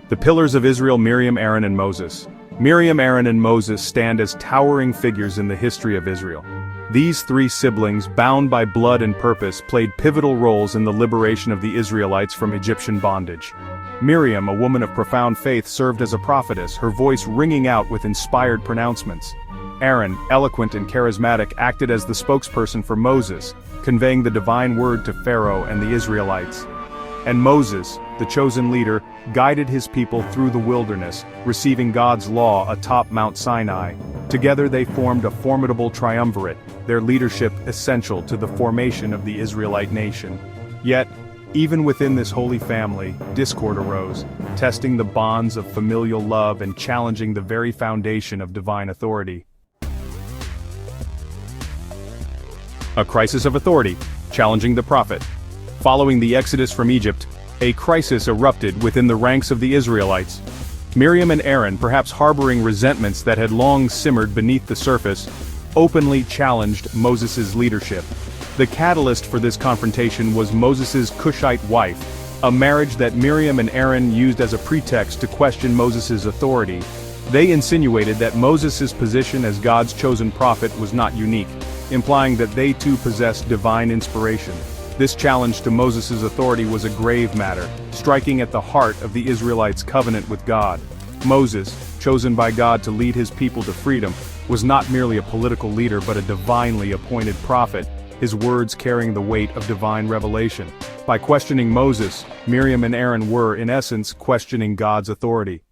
The pillars of Israel: Miriam, Aaron, and Moses. Miriam, Aaron, and Moses stand as towering figures in the history of Israel. These three siblings, bound by blood and purpose, played pivotal roles in the liberation of the Israelites from Egyptian bondage. Miriam, a woman of profound faith, served as a prophetess, her voice ringing out with inspired pronouncements. Aaron, eloquent and charismatic, acted as the spokesperson for Moses, conveying the divine word to Pharaoh and the Israelites. And Moses, the chosen leader, guided his people through the wilderness, receiving God's law atop Mount Sinai. Together they formed a formidable triumvirate, their leadership essential to the formation of the Israelite nation. Yet, even within this holy family, discord arose, testing the bonds of familial love and challenging the very foundation of divine authority. A crisis of authority, challenging the prophet. Following the exodus from Egypt, a crisis erupted within the ranks of the Israelites. Miriam and Aaron, perhaps harboring resentments that had long simmered beneath the surface, openly challenged Moses' leadership. The catalyst for this confrontation was Moses' Cushite wife, a marriage that Miriam and Aaron used as a pretext to question Moses' authority. They insinuated that Moses' position as God's chosen prophet was not unique, implying that they too possessed divine inspiration. This challenge to Moses' authority was a grave matter, striking at the heart of the Israelites' covenant with God. Moses, chosen by God to lead his people to freedom, was not merely a political leader but a divinely appointed prophet, his words carrying the weight of divine revelation. By questioning Moses, Miriam and Aaron were, in essence, questioning God's authority.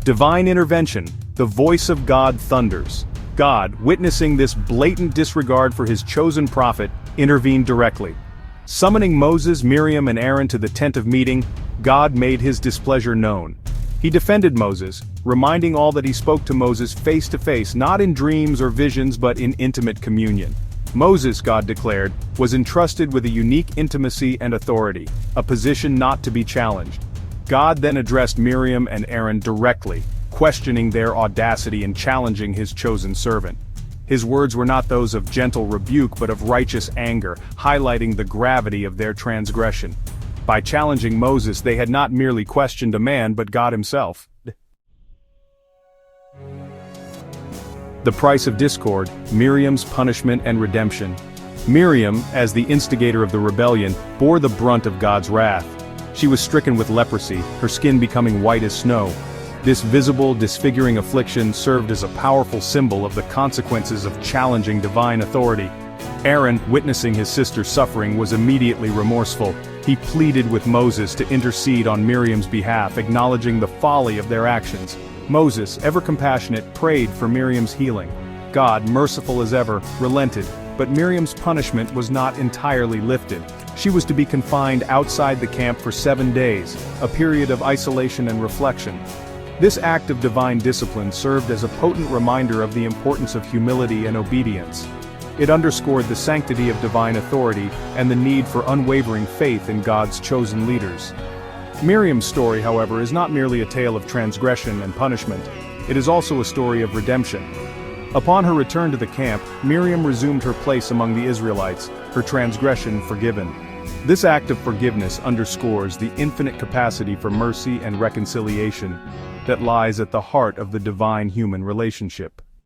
Divine intervention, the voice of God thunders. God, witnessing this blatant disregard for his chosen prophet, intervened directly. Summoning Moses, Miriam, and Aaron to the tent of meeting, God made his displeasure known. He defended Moses, reminding all that he spoke to Moses face to face, not in dreams or visions but in intimate communion. Moses, God declared, was entrusted with a unique intimacy and authority, a position not to be challenged. God then addressed Miriam and Aaron directly, questioning their audacity and challenging his chosen servant. His words were not those of gentle rebuke but of righteous anger, highlighting the gravity of their transgression. By challenging Moses, they had not merely questioned a man but God himself. The price of discord: Miriam's punishment and redemption. Miriam, as the instigator of the rebellion, bore the brunt of God's wrath. She was stricken with leprosy, her skin becoming white as snow. This visible, disfiguring affliction served as a powerful symbol of the consequences of challenging divine authority. Aaron, witnessing his sister's suffering, was immediately remorseful. He pleaded with Moses to intercede on Miriam's behalf, acknowledging the folly of their actions. Moses, ever compassionate, prayed for Miriam's healing. God, merciful as ever, relented, but Miriam's punishment was not entirely lifted. She was to be confined outside the camp for 7 days, a period of isolation and reflection. This act of divine discipline served as a potent reminder of the importance of humility and obedience. It underscored the sanctity of divine authority and the need for unwavering faith in God's chosen leaders. Miriam's story, however, is not merely a tale of transgression and punishment. It is also a story of redemption. Upon her return to the camp, Miriam resumed her place among the Israelites, her transgression forgiven. This act of forgiveness underscores the infinite capacity for mercy and reconciliation that lies at the heart of the divine human relationship.